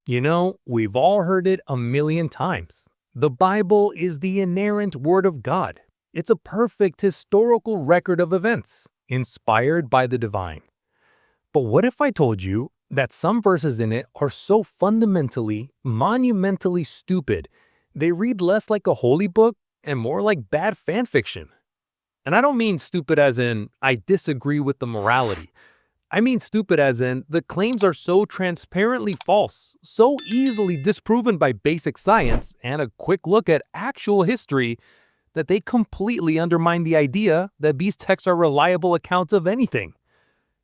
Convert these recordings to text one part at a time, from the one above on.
We've all heard it a million times. The Bible is the inerrant Word of God. It's a perfect historical record of events, inspired by the divine. But what if I told you that some verses in it are so fundamentally, monumentally stupid, they read less like a holy book and more like bad fan fiction? And I don't mean stupid as in, I disagree with the morality. I mean stupid as in, the claims are so transparently false, so easily disproven by basic science and a quick look at actual history, that they completely undermine the idea that these texts are reliable accounts of anything.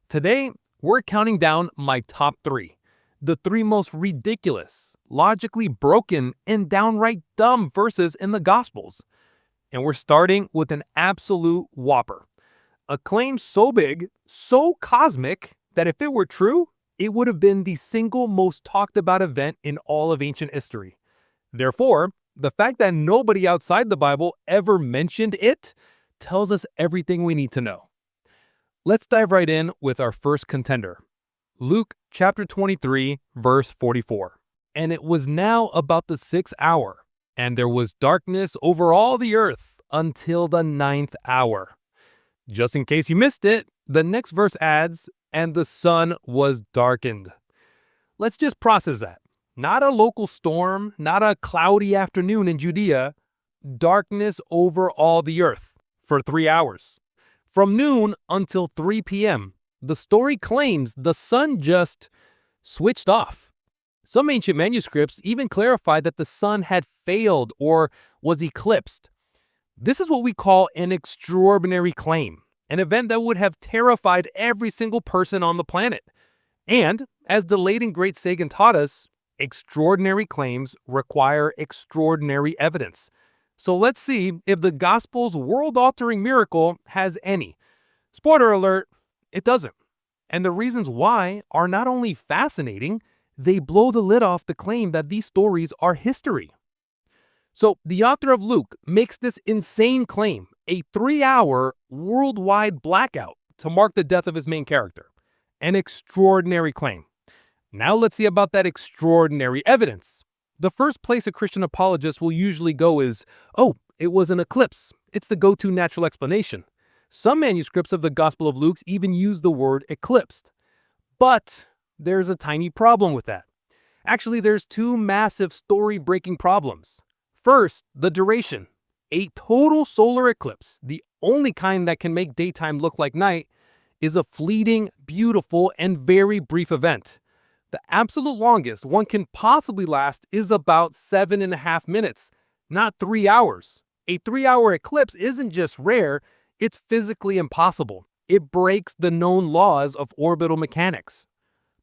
Today, we're counting down my top 3. The 3 most ridiculous, logically broken, and downright dumb verses in the Gospels. And we're starting with an absolute whopper. A claim so big, so cosmic, that if it were true, it would have been the single most talked about event in all of ancient history. Therefore, the fact that nobody outside the Bible ever mentioned it tells us everything we need to know. Let's dive right in with our first contender. Luke chapter 23, verse 44. And it was now about the 6th hour, and there was darkness over all the earth until the 9th hour. Just in case you missed it, the next verse adds, and the sun was darkened. Let's just process that. Not a local storm, not a cloudy afternoon in Judea. Darkness over all the earth for 3 hours. From noon until 3 p.m., the story claims the sun just switched off. Some ancient manuscripts even clarify that the sun had failed or was eclipsed. This is what we call an extraordinary claim, an event that would have terrified every single person on the planet. And, as the late and great Sagan taught us, extraordinary claims require extraordinary evidence. So let's see if the Gospel's world-altering miracle has any. Spoiler alert, it doesn't. And the reasons why are not only fascinating, they blow the lid off the claim that these stories are history. So the author of Luke makes this insane claim, a 3-hour worldwide blackout to mark the death of his main character. An extraordinary claim. Now let's see about that extraordinary evidence. The first place a Christian apologist will usually go is, oh, it was an eclipse. It's the go-to natural explanation. Some manuscripts of the Gospel of Luke even use the word eclipsed. But there's a tiny problem with that. Actually, there's 2 massive story-breaking problems. First, the duration. A total solar eclipse, the only kind that can make daytime look like night, is a fleeting, beautiful, and very brief event. The absolute longest one can possibly last is about 7.5 minutes, not 3 hours. A 3-hour eclipse isn't just rare, it's physically impossible. It breaks the known laws of orbital mechanics.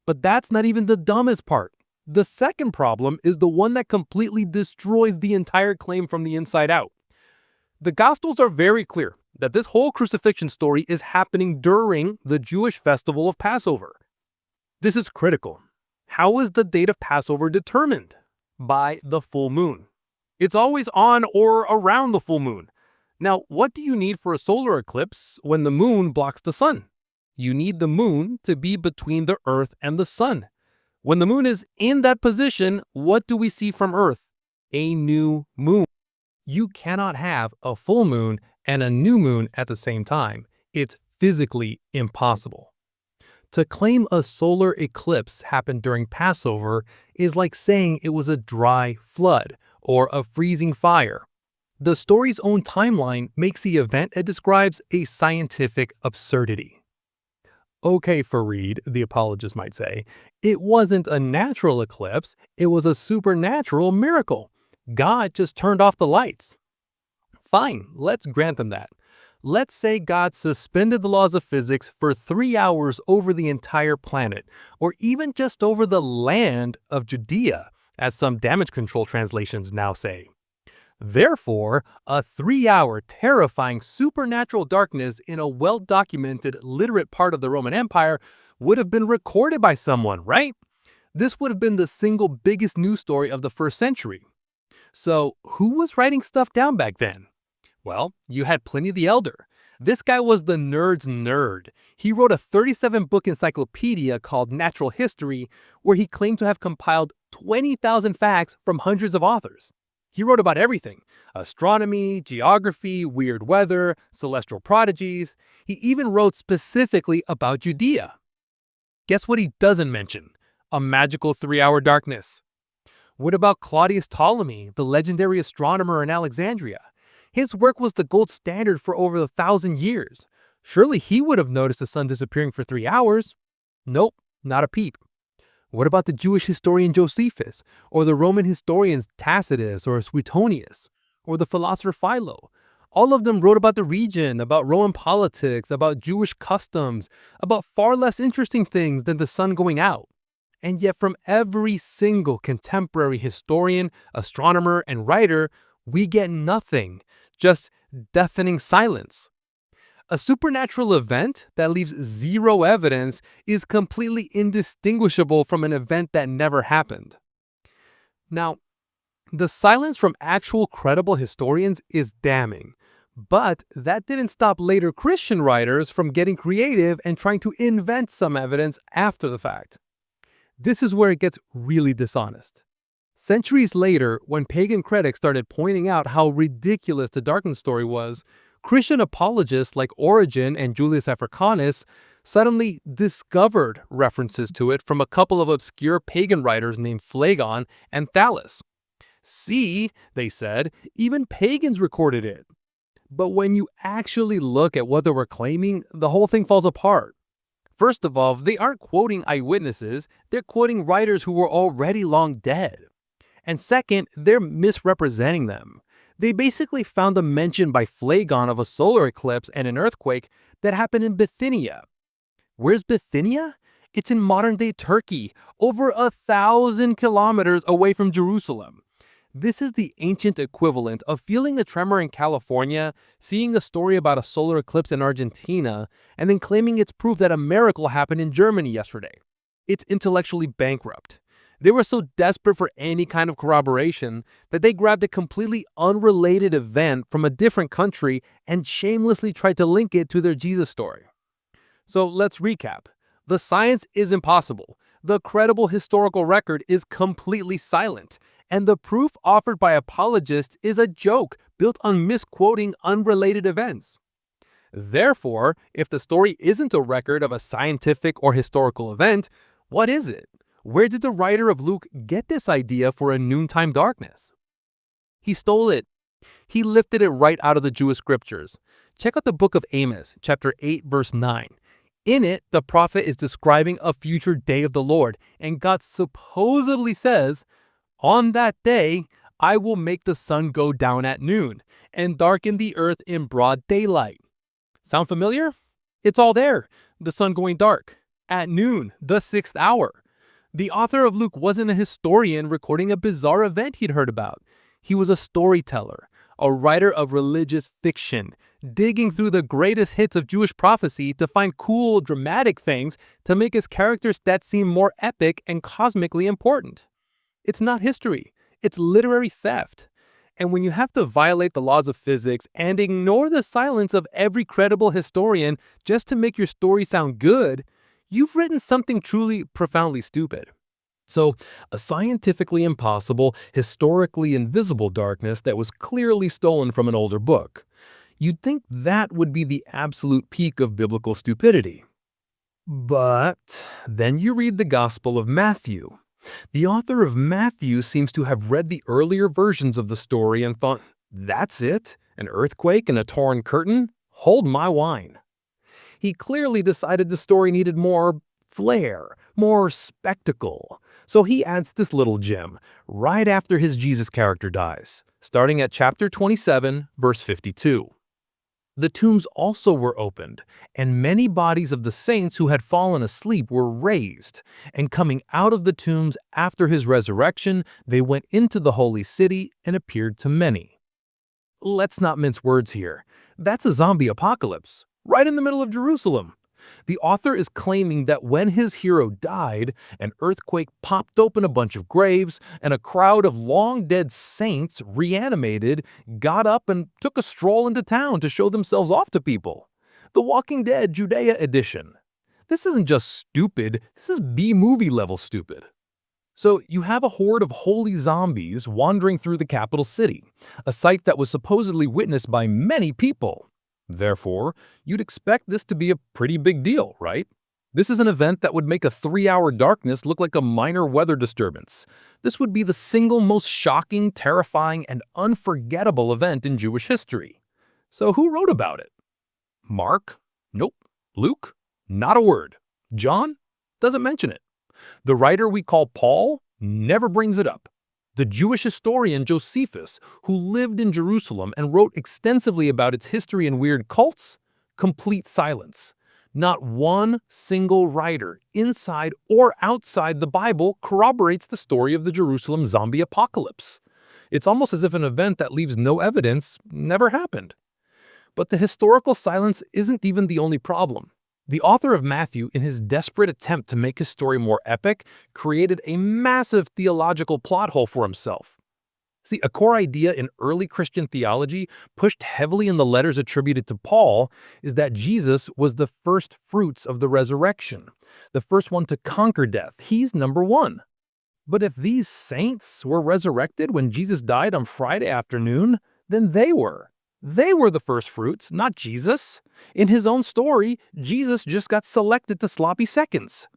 But that's not even the dumbest part. The second problem is the one that completely destroys the entire claim from the inside out. The Gospels are very clear that this whole crucifixion story is happening during the Jewish festival of Passover. This is critical. How is the date of Passover determined? By the full moon. It's always on or around the full moon. Now, what do you need for a solar eclipse when the moon blocks the sun? You need the moon to be between the earth and the sun. When the moon is in that position, what do we see from Earth? A new moon. You cannot have a full moon and a new moon at the same time. It's physically impossible. To claim a solar eclipse happened during Passover is like saying it was a dry flood or a freezing fire. The story's own timeline makes the event it describes a scientific absurdity. Okay, Farid, the apologist might say, it wasn't a natural eclipse, it was a supernatural miracle. God just turned off the lights. Fine, let's grant them that. Let's say God suspended the laws of physics for 3 hours over the entire planet, or even just over the land of Judea, as some damage control translations now say. Therefore, a 3-hour terrifying supernatural darkness in a well-documented, literate part of the Roman Empire would have been recorded by someone, right? This would have been the single biggest news story of the 1st century. So, who was writing stuff down back then? Well, you had Pliny the Elder. This guy was the nerd's nerd. He wrote a 37-book encyclopedia called Natural History, where he claimed to have compiled 20,000 facts from hundreds of authors. He wrote about everything: astronomy, geography, weird weather, celestial prodigies. He even wrote specifically about Judea. Guess what he doesn't mention? A magical 3-hour darkness. What about Claudius Ptolemy, the legendary astronomer in Alexandria? His work was the gold standard for over 1,000 years. Surely he would have noticed the sun disappearing for 3 hours. Nope, not a peep. What about the Jewish historian Josephus, or the Roman historians Tacitus or Suetonius, or the philosopher Philo? All of them wrote about the region, about Roman politics, about Jewish customs, about far less interesting things than the sun going out. And yet from every single contemporary historian, astronomer, and writer, we get nothing, just deafening silence. A supernatural event that leaves zero evidence is completely indistinguishable from an event that never happened. Now, the silence from actual credible historians is damning, but that didn't stop later Christian writers from getting creative and trying to invent some evidence after the fact. This is where it gets really dishonest. Centuries later, when pagan critics started pointing out how ridiculous the darkness story was, Christian apologists like Origen and Julius Africanus suddenly discovered references to it from a couple of obscure pagan writers named Phlegon and Thales. See, they said, even pagans recorded it. But when you actually look at what they were claiming, the whole thing falls apart. First of all, they aren't quoting eyewitnesses, they're quoting writers who were already long dead. And second, they're misrepresenting them. They basically found a mention by Phlegon of a solar eclipse and an earthquake that happened in Bithynia. Where's Bithynia? It's in modern-day Turkey, over 1,000 kilometers away from Jerusalem. This is the ancient equivalent of feeling a tremor in California, seeing a story about a solar eclipse in Argentina, and then claiming it's proof that a miracle happened in Germany yesterday. It's intellectually bankrupt. They were so desperate for any kind of corroboration that they grabbed a completely unrelated event from a different country and shamelessly tried to link it to their Jesus story. So let's recap. The science is impossible. The credible historical record is completely silent. And the proof offered by apologists is a joke built on misquoting unrelated events. Therefore, if the story isn't a record of a scientific or historical event, what is it? Where did the writer of Luke get this idea for a noontime darkness? He stole it. He lifted it right out of the Jewish scriptures. Check out the book of Amos, chapter 8, verse 9. In it, the prophet is describing a future day of the Lord, and God supposedly says, "On that day, I will make the sun go down at noon and darken the earth in broad daylight." Sound familiar? It's all there. The sun going dark. At noon, the 6th hour. The author of Luke wasn't a historian recording a bizarre event he'd heard about. He was a storyteller, a writer of religious fiction, digging through the greatest hits of Jewish prophecy to find cool, dramatic things to make his characters that seem more epic and cosmically important. It's not history. It's literary theft. And when you have to violate the laws of physics and ignore the silence of every credible historian just to make your story sound good, you've written something truly profoundly stupid. So, a scientifically impossible, historically invisible darkness that was clearly stolen from an older book. You'd think that would be the absolute peak of biblical stupidity. But then you read the Gospel of Matthew. The author of Matthew seems to have read the earlier versions of the story and thought, "That's it? An earthquake and a torn curtain? Hold my wine." He clearly decided the story needed more flair, more spectacle. So he adds this little gem right after his Jesus character dies, starting at chapter 27, verse 52. The tombs also were opened, and many bodies of the saints who had fallen asleep were raised. And coming out of the tombs after his resurrection, they went into the holy city and appeared to many. Let's not mince words here. That's a zombie apocalypse, right in the middle of Jerusalem. The author is claiming that when his hero died, an earthquake popped open a bunch of graves, and a crowd of long-dead saints, reanimated, got up and took a stroll into town to show themselves off to people. The Walking Dead Judea edition. This isn't just stupid, this is B-movie level stupid. So you have a horde of holy zombies wandering through the capital city, a sight that was supposedly witnessed by many people. Therefore, you'd expect this to be a pretty big deal, right? This is an event that would make a 3-hour darkness look like a minor weather disturbance. This would be the single most shocking, terrifying, and unforgettable event in Jewish history. So who wrote about it? Mark? Nope. Luke? Not a word. John? Doesn't mention it. The writer we call Paul never brings it up. The Jewish historian Josephus, who lived in Jerusalem and wrote extensively about its history and weird cults, complete silence. Not one single writer, inside or outside the Bible, corroborates the story of the Jerusalem zombie apocalypse. It's almost as if an event that leaves no evidence never happened. But the historical silence isn't even the only problem. The author of Matthew, in his desperate attempt to make his story more epic, created a massive theological plot hole for himself. See, a core idea in early Christian theology, pushed heavily in the letters attributed to Paul, is that Jesus was the first fruits of the resurrection, the first one to conquer death. He's number one. But if these saints were resurrected when Jesus died on Friday afternoon, then they were. They were the first fruits, not Jesus. In his own story, Jesus just got selected to sloppy seconds.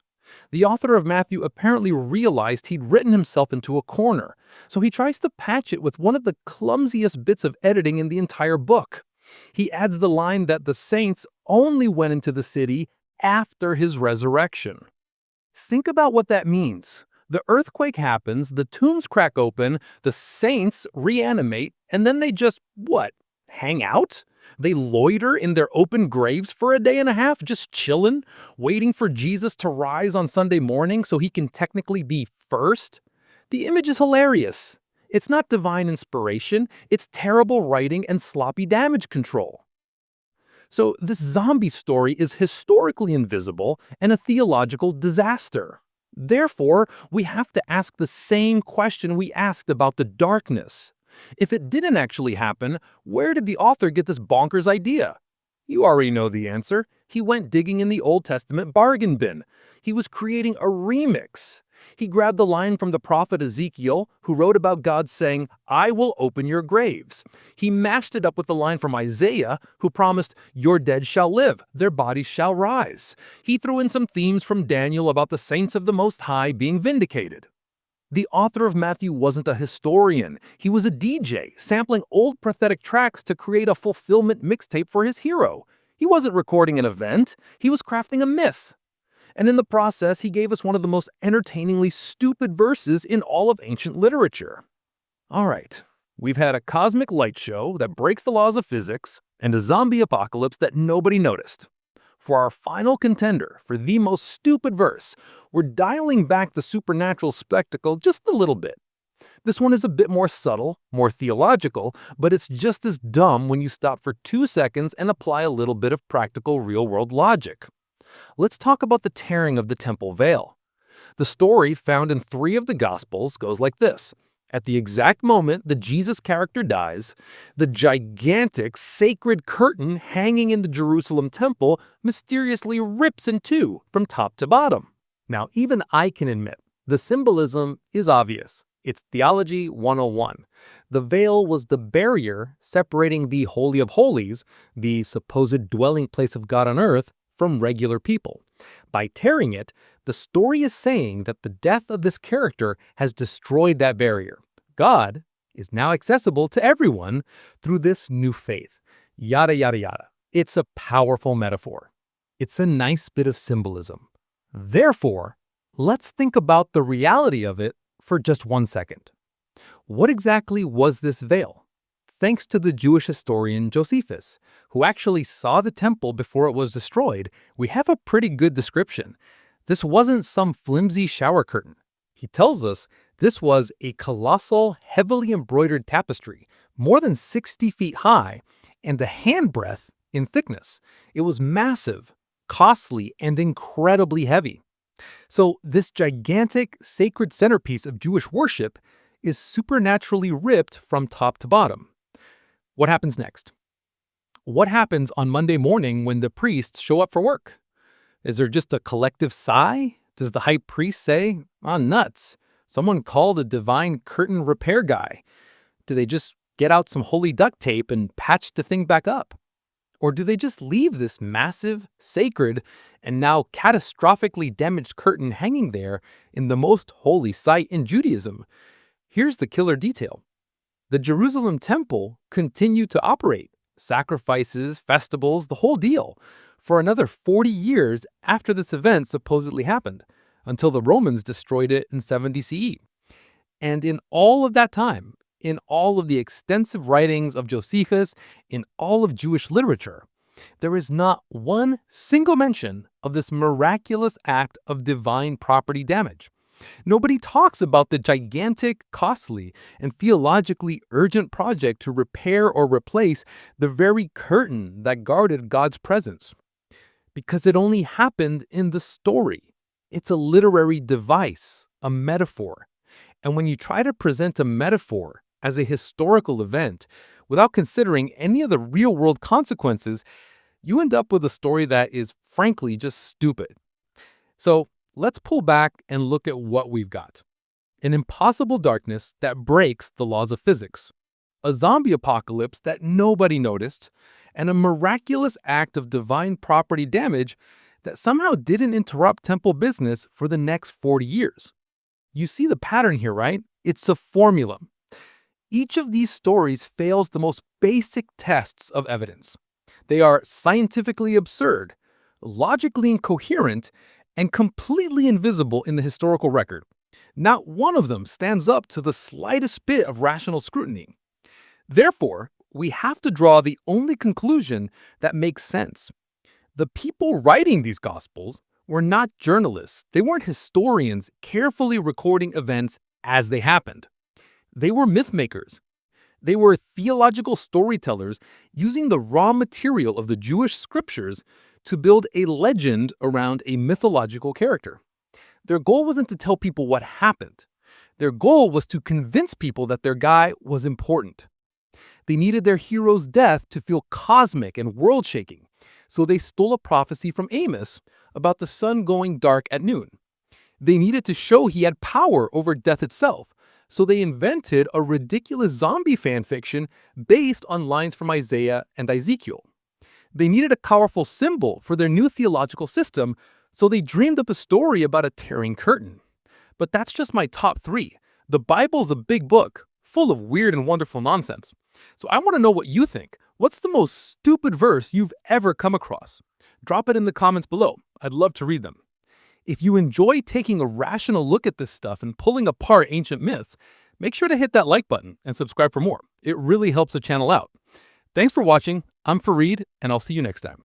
The author of Matthew apparently realized he'd written himself into a corner, so he tries to patch it with one of the clumsiest bits of editing in the entire book. He adds the line that the saints only went into the city after his resurrection. Think about what that means. The earthquake happens, the tombs crack open, the saints reanimate, and then they just, hang out? They loiter in their open graves for a day and a half, just chilling, waiting for Jesus to rise on Sunday morning so he can technically be first? The image is hilarious. It's not divine inspiration, it's terrible writing and sloppy damage control. So this zombie story is historically invisible and a theological disaster. Therefore, we have to ask the same question we asked about the darkness. If it didn't actually happen, where did the author get this bonkers idea? You already know the answer. He went digging in the Old Testament bargain bin. He was creating a remix. He grabbed the line from the prophet Ezekiel, who wrote about God saying, "I will open your graves." He mashed it up with the line from Isaiah, who promised, "Your dead shall live, their bodies shall rise." He threw in some themes from Daniel about the saints of the Most High being vindicated. The author of Matthew wasn't a historian. He was a DJ, sampling old prophetic tracks to create a fulfillment mixtape for his hero. He wasn't recording an event, he was crafting a myth. And in the process, he gave us one of the most entertainingly stupid verses in all of ancient literature. All right, we've had a cosmic light show that breaks the laws of physics and a zombie apocalypse that nobody noticed. For our final contender for the most stupid verse, we're dialing back the supernatural spectacle just a little bit. This one is a bit more subtle, more theological, but it's just as dumb when you stop for 2 seconds and apply a little bit of practical real-world logic. Let's talk about the tearing of the temple veil. The story found in 3 of the Gospels goes like this. At the exact moment the Jesus character dies, the gigantic sacred curtain hanging in the Jerusalem temple mysteriously rips in two from top to bottom. Now, even I can admit, the symbolism is obvious. It's Theology 101. The veil was the barrier separating the Holy of Holies, the supposed dwelling place of God on earth, from regular people. By tearing it, the story is saying that the death of this character has destroyed that barrier. God is now accessible to everyone through this new faith. Yada, yada, yada. It's a powerful metaphor. It's a nice bit of symbolism. Therefore, let's think about the reality of it for just 1 second. What exactly was this veil? Thanks to the Jewish historian Josephus, who actually saw the temple before it was destroyed, we have a pretty good description. This wasn't some flimsy shower curtain. He tells us this was a colossal, heavily embroidered tapestry, more than 60 feet high, and a handbreadth in thickness. It was massive, costly, and incredibly heavy. So this gigantic, sacred centerpiece of Jewish worship is supernaturally ripped from top to bottom. What happens next? What happens on Monday morning when the priests show up for work? Is there just a collective sigh? Does the high priest say, nuts? someone call the divine curtain repair guy? Do they just get out some holy duct tape and patch the thing back up? Or do they just leave this massive, sacred, and now catastrophically damaged curtain hanging there in the most holy site in Judaism? Here's the killer detail. The Jerusalem temple continued to operate, sacrifices, festivals, the whole deal, for another 40 years after this event supposedly happened, until the Romans destroyed it in 70 CE. And in all of that time, in all of the extensive writings of Josephus, in all of Jewish literature, there is not one single mention of this miraculous act of divine property damage. Nobody talks about the gigantic, costly, and theologically urgent project to repair or replace the very curtain that guarded God's presence. Because it only happened in the story. It's a literary device, a metaphor. And when you try to present a metaphor as a historical event without considering any of the real-world consequences, you end up with a story that is frankly just stupid. So let's pull back and look at what we've got. An impossible darkness that breaks the laws of physics, a zombie apocalypse that nobody noticed, and a miraculous act of divine property damage that somehow didn't interrupt temple business for the next 40 years. You see the pattern here, right? It's a formula. Each of these stories fails the most basic tests of evidence. They are scientifically absurd, logically incoherent, and completely invisible in the historical record. Not one of them stands up to the slightest bit of rational scrutiny. Therefore, we have to draw the only conclusion that makes sense. The people writing these Gospels were not journalists. They weren't historians carefully recording events as they happened. They were myth-makers. They were theological storytellers using the raw material of the Jewish scriptures to build a legend around a mythological character. Their goal wasn't to tell people what happened. Their goal was to convince people that their guy was important. They needed their hero's death to feel cosmic and world-shaking, so they stole a prophecy from Amos about the sun going dark at noon. They needed to show he had power over death itself, so they invented a ridiculous zombie fanfiction based on lines from Isaiah and Ezekiel. They needed a powerful symbol for their new theological system, so they dreamed up a story about a tearing curtain. But that's just my top 3. The Bible's a big book, full of weird and wonderful nonsense. So I want to know what you think. What's the most stupid verse you've ever come across? Drop it in the comments below. I'd love to read them. If you enjoy taking a rational look at this stuff and pulling apart ancient myths, make sure to hit that like button and subscribe for more. It really helps the channel out. Thanks for watching. I'm Farid, and I'll see you next time.